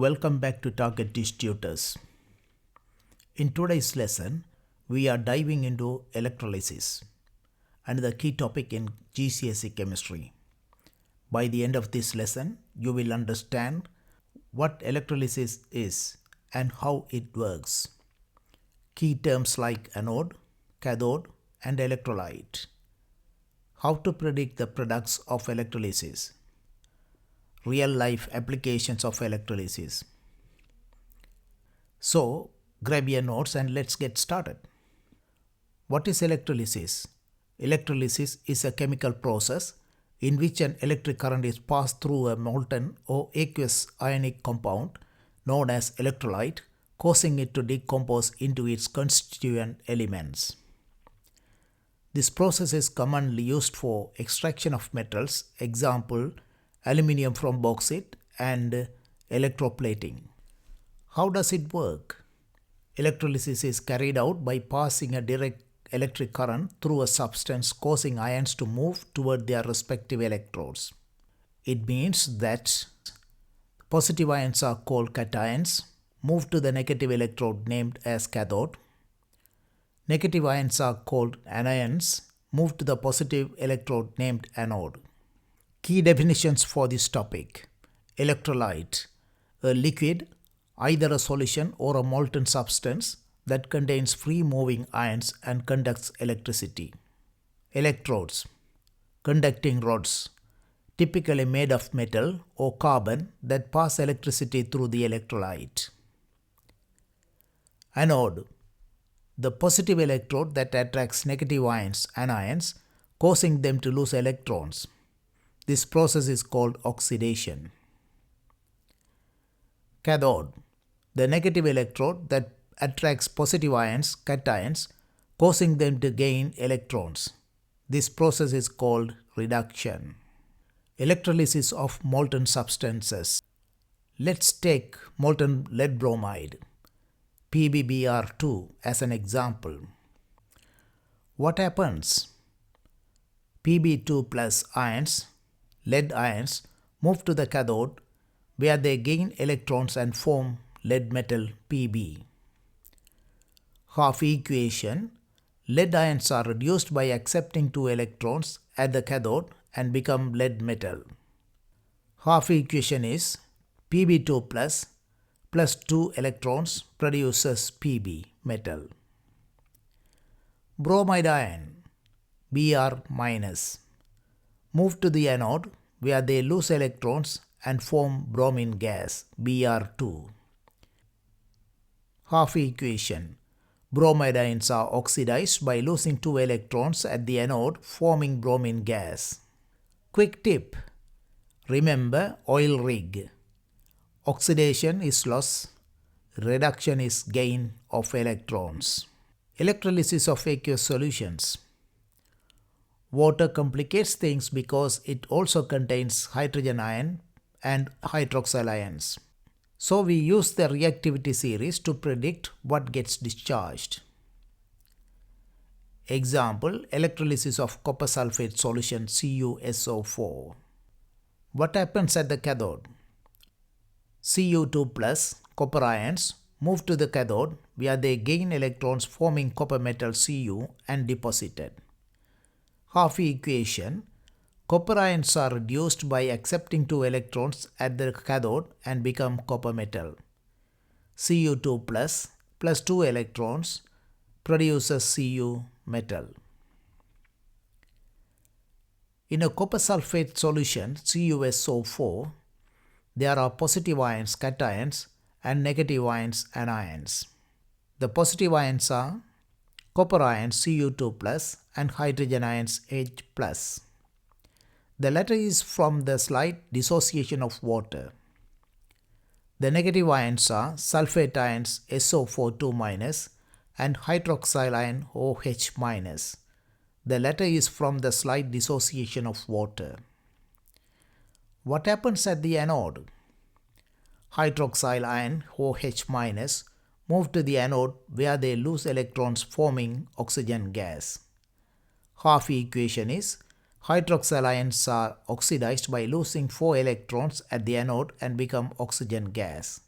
Welcome back to Target Teach Tutors. In today's lesson, we are diving into electrolysis and the key topic in GCSE chemistry. By the end of this lesson, you will understand what electrolysis is and how it works. Key terms like anode, cathode, and electrolyte. How to predict the products of electrolysis. Real-life applications of electrolysis. So, grab your notes and let's get started. What is electrolysis? Electrolysis is a chemical process in which an electric current is passed through a molten or aqueous ionic compound known as electrolyte, causing it to decompose into its constituent elements. This process is commonly used for extraction of metals, example, aluminium from bauxite, and electroplating. How does it work? Electrolysis is carried out by passing a direct electric current through a substance causing ions to move toward their respective electrodes. It means that positive ions are called cations, move to the negative electrode named as cathode. Negative ions are called anions, move to the positive electrode named anode. Key definitions for this topic. Electrolyte, a liquid, either a solution or a molten substance that contains free-moving ions and conducts electricity. Electrodes, conducting rods, typically made of metal or carbon that pass electricity through the electrolyte. Anode, the positive electrode that attracts negative ions, anions, causing them to lose electrons. This process is called oxidation. Cathode, the negative electrode that attracts positive ions, cations, causing them to gain electrons. This process is called reduction. Electrolysis of molten substances. Let's take molten lead bromide, PbBr2, as an example. What happens? Pb2 plus ions, lead ions, move to the cathode where they gain electrons and form lead metal Pb. Half equation, lead ions are reduced by accepting 2 electrons at the cathode and become lead metal. Half equation is Pb2 plus 2 electrons produces Pb metal. Bromide ion, Br minus, move to the anode where they lose electrons and form bromine gas, Br2. Half equation, bromide ions are oxidized by losing 2 electrons at the anode, forming bromine gas. Quick tip, remember oil rig. Oxidation is loss, reduction is gain of electrons. Electrolysis of aqueous solutions. Water complicates things because it also contains hydrogen ion and hydroxyl ions. So we use the reactivity series to predict what gets discharged. Example, electrolysis of copper sulfate solution CuSO4. What happens at the cathode? Cu2 plus copper ions move to the cathode where they gain electrons forming copper metal Cu and deposited. Half equation, copper ions are reduced by accepting 2 electrons at the cathode and become copper metal. Cu2 plus 2 electrons produces Cu metal. In a copper sulfate solution CuSO4, there are positive ions, cations, and negative ions, anions. The positive ions are copper ions Cu2 and hydrogen ions H+. The latter is from the slight dissociation of water. The negative ions are sulfate ions SO4 and hydroxyl ion OH-. The latter is from the slight dissociation of water. What happens at the anode? Hydroxyl ion OH- move to the anode where they lose electrons forming oxygen gas. Half equation is hydroxyl ions are oxidized by losing 4 electrons at the anode and become oxygen gas.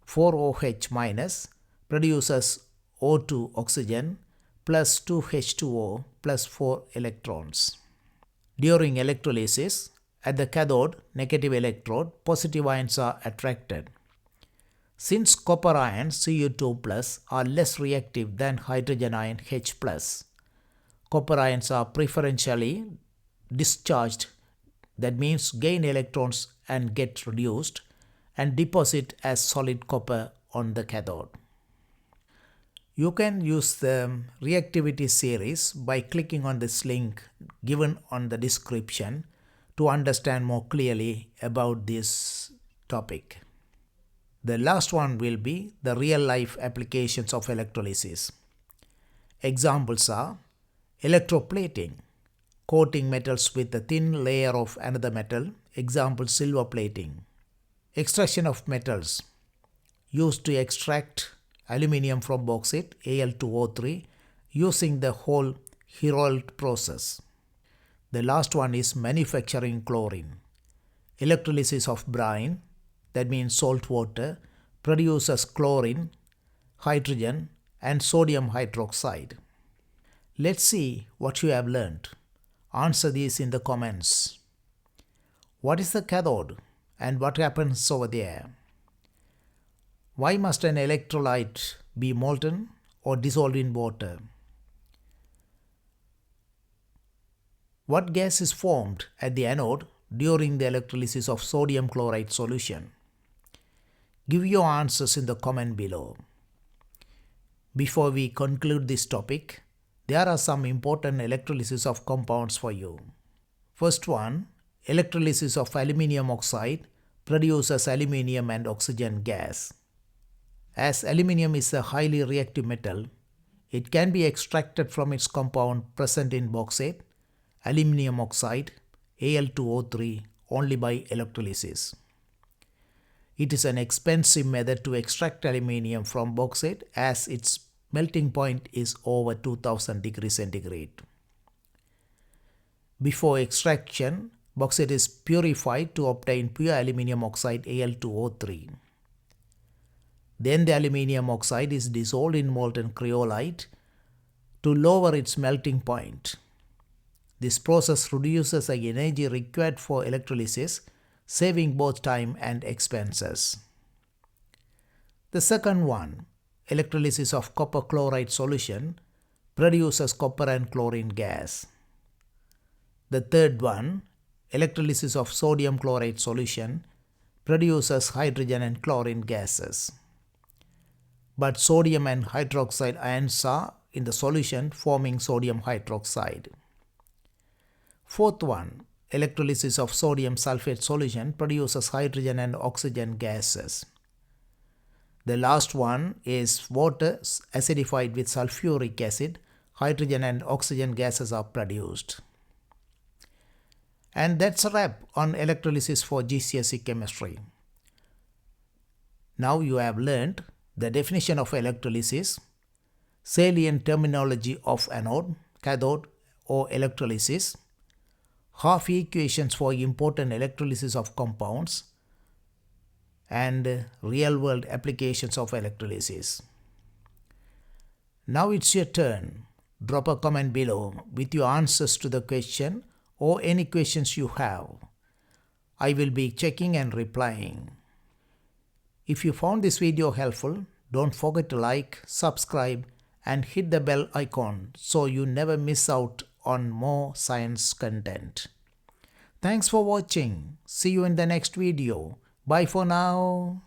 4OH minus produces O2 oxygen plus 2H2O plus 4 electrons. During electrolysis, at the cathode negative electrode, positive ions are attracted. Since copper ion Cu2+ are less reactive than hydrogen ion H+, copper ions are preferentially discharged, that means gain electrons and get reduced, and deposit as solid copper on the cathode. You can use the reactivity series by clicking on this link given on the description to understand more clearly about this topic. The last one will be the real-life applications of electrolysis. Examples are electroplating, coating metals with a thin layer of another metal, example silver plating. Extraction of metals, used to extract aluminium from bauxite, Al2O3, using the whole Herold process. The last one is manufacturing chlorine. Electrolysis of brine, that means salt water, produces chlorine, hydrogen, and sodium hydroxide. Let's see what you have learned. Answer these in the comments. What is the cathode and what happens over there? Why must an electrolyte be molten or dissolved in water? What gas is formed at the anode during the electrolysis of sodium chloride solution? Give your answers in the comment below. Before we conclude this topic, there are some important electrolysis of compounds for you. First one, electrolysis of aluminium oxide produces aluminium and oxygen gas. As aluminium is a highly reactive metal, it can be extracted from its compound present in bauxite, aluminium oxide, Al2O3 only by electrolysis. It is an expensive method to extract aluminium from bauxite as its melting point is over 2000 degrees centigrade. Before extraction, bauxite is purified to obtain pure aluminium oxide Al2O3. Then the aluminium oxide is dissolved in molten cryolite to lower its melting point. This process reduces the energy required for electrolysis, saving both time and expenses. The second one, electrolysis of copper chloride solution, produces copper and chlorine gas. The third one, electrolysis of sodium chloride solution, produces hydrogen and chlorine gases. But sodium and hydroxide ions are in the solution forming sodium hydroxide. Fourth one, electrolysis of sodium sulfate solution produces hydrogen and oxygen gases. The last one is water acidified with sulfuric acid, hydrogen and oxygen gases are produced. And that's a wrap on electrolysis for GCSE chemistry. Now you have learned the definition of electrolysis, salient terminology of anode, cathode or electrolysis, half equations for important electrolysis of compounds, and real-world applications of electrolysis. Now it's your turn. Drop a comment below with your answers to the question or any questions you have. I will be checking and replying. If you found this video helpful, don't forget to like, subscribe, and hit the bell icon so you never miss out on more science content. Thanks for watching. See you in the next video. Bye for now.